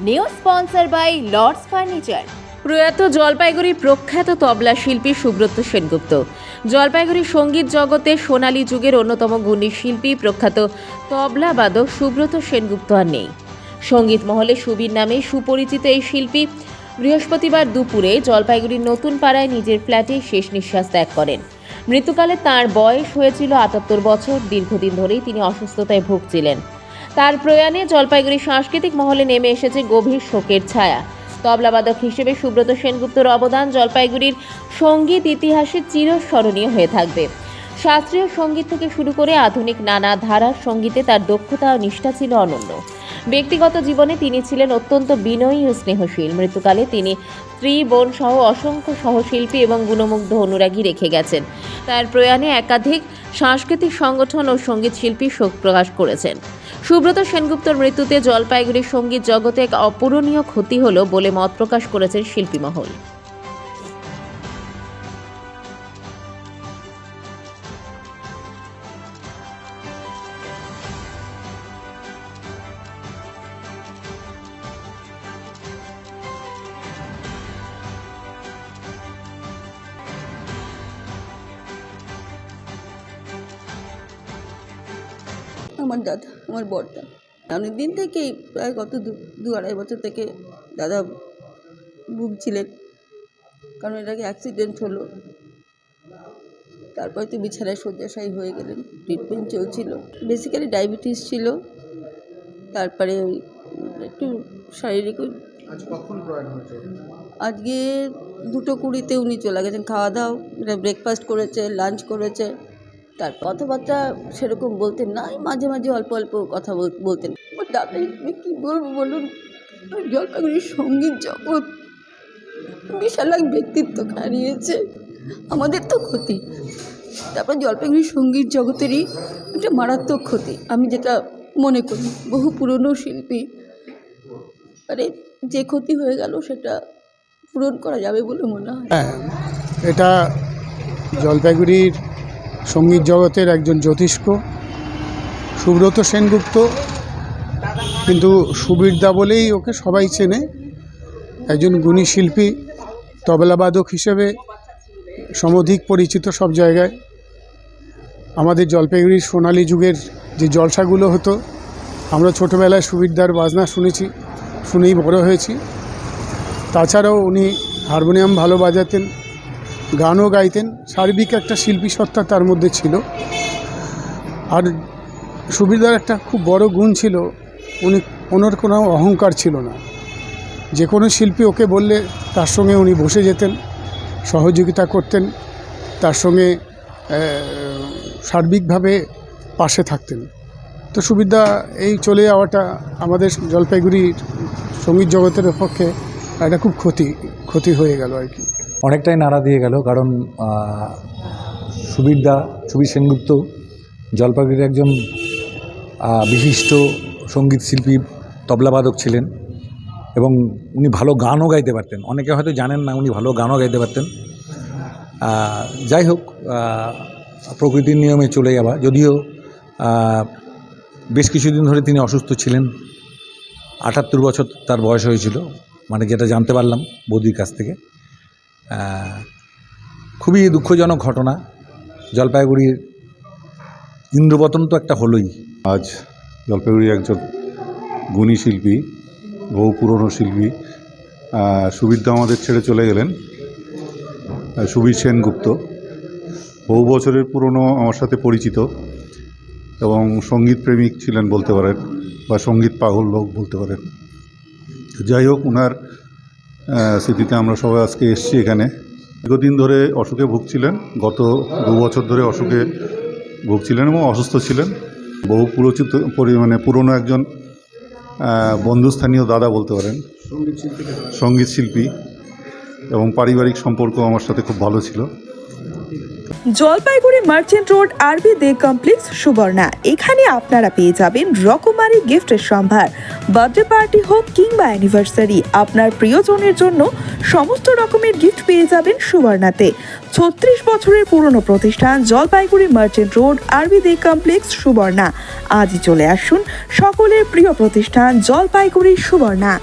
New sponsor by Lords furniture. প্রয়াত জলপাইগুড়ির প্রখ্যাত তবলা শিল্পী সুব্রত সেনগুপ্ত। জলপাইগুড়ির সঙ্গীত জগতে সোনালী যুগের অন্যতম গুণী শিল্পী প্রখ্যাত তবলাবাদক সুব্রত সেনগুপ্ত আর নেই। সঙ্গীত মহলে সুবীর নামে সুপরিচিত এই শিল্পী বৃহস্পতিবার দুপুরে জলপাইগুড়ির নতুন পাড়ায় নিজের ফ্ল্যাটে শেষ নিঃশ্বাস ত্যাগ করেন। মৃত্যুকালে তাঁর বয়স হয়েছিল ৭৮ বছর। দীর্ঘদিন ধরেই তিনি অসুস্থতায় ভুগছিলেন। তার প্রয়াণে জলপাইগুড়ি সাংস্কৃতিক মহলে নেমে এসেছে গভীর শোকের ছায়া। তবলাবাদক হিসেবে সুব্রত সেনগুপ্তর অবদান জলপাইগুড়ির সঙ্গীত ইতিহাসে চিরস্মরণীয় হয়ে থাকবে। শাস্ত্রীয় সঙ্গীত থেকে শুরু করে আধুনিক নানা ধারার সঙ্গীতে তার দক্ষতা ও নিষ্ঠা ছিল অনন্য। ব্যক্তিগত জীবনে তিনি ছিলেন অত্যন্ত বিনয়ী ও স্নেহশীল। মৃত্যুকালে তিনি স্ত্রী, বোন সহ অসংখ্য সহশিল্পী এবং গুণমুগ্ধ অনুরাগী রেখে গেছেন। তার প্রয়াণে একাধিক সাংস্কৃতিক সংগঠন ও সঙ্গীত শিল্পী শোক প্রকাশ করেছেন। সুব্রত সেনগুপ্তর মৃত্যুতে জলপাইগুড়ির সঙ্গীত জগতে এক অপূরণীয় ক্ষতি হলো বলে মত প্রকাশ করেছেন শিল্পী মহল। আমার দাদা, আমার বড়দা অনেক দিন থেকেই, প্রায় গত দু আড়াই বছর থেকে দাদা ভুগছিলেন। কারণ এর আগে অ্যাক্সিডেন্ট হলো, তারপরে তো বিছানায় শয্যাশায়ী হয়ে গেলেন। ট্রিটমেন্ট চলছিল। বেসিক্যালি ডায়াবেটিস ছিল, তারপরে ওই একটু শারীরিক। আজকে 2:20 উনি চলে গেছেন। খাওয়া দাওয়া ব্রেকফাস্ট করেছে, লাঞ্চ করেছে। তার কথাবার্তা সেরকম বলতেন না, মাঝে মাঝে অল্প অল্প কথা বলতেন। দাদা কী বলবো বলুন, জলপাইগুড়ির সঙ্গীত জগৎ বিশাল এক ব্যক্তিত্ব হারিয়েছে। আমাদের তো ক্ষতি, তারপর জলপাইগুড়ির সঙ্গীত জগতেরই একটা মারাত্মক ক্ষতি আমি যেটা মনে করি। বহু পুরনো শিল্পী, আরে যে ক্ষতি হয়ে গেল সেটা পূরণ করা যাবে বলে মনে হয়। হ্যাঁ, এটা জলপাইগুড়ির সঙ্গীত জগতের একজন জ্যোতিষ্ক সুব্রত সেনগুপ্ত, কিন্তু সুবীরদা বলেই ওকে সবাই চেনে। একজন গুণী শিল্পী, তবলাবাদক হিসেবে সমধিক পরিচিত সব জায়গায়। আমাদের জলপাইগুড়ির সোনালী যুগের যে জলসাগুলো হতো, আমরা ছোটোবেলায় সুবীরদার বাজনা শুনেই বড় হয়েছি। তাছাড়াও উনি হারমোনিয়াম ভালো বাজাতেন, গানও গাইতেন। সার্বিক একটা শিল্পী সত্তা তার মধ্যে ছিল। আর সুবীরদার একটা খুব বড় গুণ ছিল, ওনার কোনো অহংকার ছিল না। যে কোনো শিল্পী ওকে বললে তার সঙ্গে উনি বসে যেতেন, সহযোগিতা করতেন, তার সঙ্গে সার্বিকভাবে পাশে থাকতেন। তো সুবীরদা এই চলে যাওয়াটা আমাদের জলপাইগুড়ির সঙ্গীত জগতের পক্ষে একটা খুব ক্ষতি হয়ে গেল আর কি। অনেকটাই নাড়া দিয়ে গেল, কারণ সুবীর সেনগুপ্ত জলপাইগুড়ির একজন বিশিষ্ট সঙ্গীত শিল্পী, তবলাবাদক ছিলেন এবং উনি ভালো গানও গাইতে পারতেন। অনেকে হয়তো জানেন না, উনি ভালো গানও গাইতে পারতেন। যাই হোক, প্রকৃতির নিয়মে চলে যাওয়া, যদিও বেশ কিছুদিন ধরে তিনি অসুস্থ ছিলেন। ৭৮ বছর তার বয়স হয়েছিল, মানে যেটা জানতে পারলাম বৌদির কাছ থেকে। খুবই দুঃখজনক ঘটনা। জলপাইগুড়ির ইন্দ্রপতন তো একটা হলোই। আজ জলপাইগুড়ির একজন গুণী শিল্পী, বহু পুরনো শিল্পী সুবীরদা আমাদের ছেড়ে চলে গেলেন। সুবীর সেনগুপ্ত বহু বছরের পুরনো, আমার সাথে পরিচিত এবং সঙ্গীত প্রেমিক ছিলেন বলতে পারেন, বা সঙ্গীত পাগল লোক বলতে পারেন। যাই হোক, ওনার স্মৃতিতে আমরা সবাই আজকে এসেছি এখানে। দীর্ঘদিন ধরে অসুখে ভুগছিলেন, গত 2 বছর ধরে অসুখে ভুগছিলেন এবং অসুস্থ ছিলেন। বহু পুরনো একজন বন্ধুস্থানীয় দাদা বলতে পারেন, সঙ্গীত শিল্পী, এবং পারিবারিক সম্পর্ক আমার সাথে খুব ভালো ছিল। জলপাইগুড়ি মার্চেন্ট রোড আরবি দে কমপ্লেক্স সুবর্ণা। এখানে আপনারা পেয়ে যাবেন রকমারি গিফটের সম্ভার। বার্থডে পার্টি হোক কিংবা অ্যানিভার্সারি, আপনার প্রিয়জনের জন্য সমস্ত রকমের গিফট পেয়ে যাবেন সুবর্ণাতে। 36 বছরের পুরনো প্রতিষ্ঠান জলপাইগুড়ি মার্চেন্ট রোড আরবি দে কমপ্লেক্স সুবর্ণা। আজই চলে আসুন সকলের প্রিয় প্রতিষ্ঠান জলপাইগুড়ি সুবর্ণা।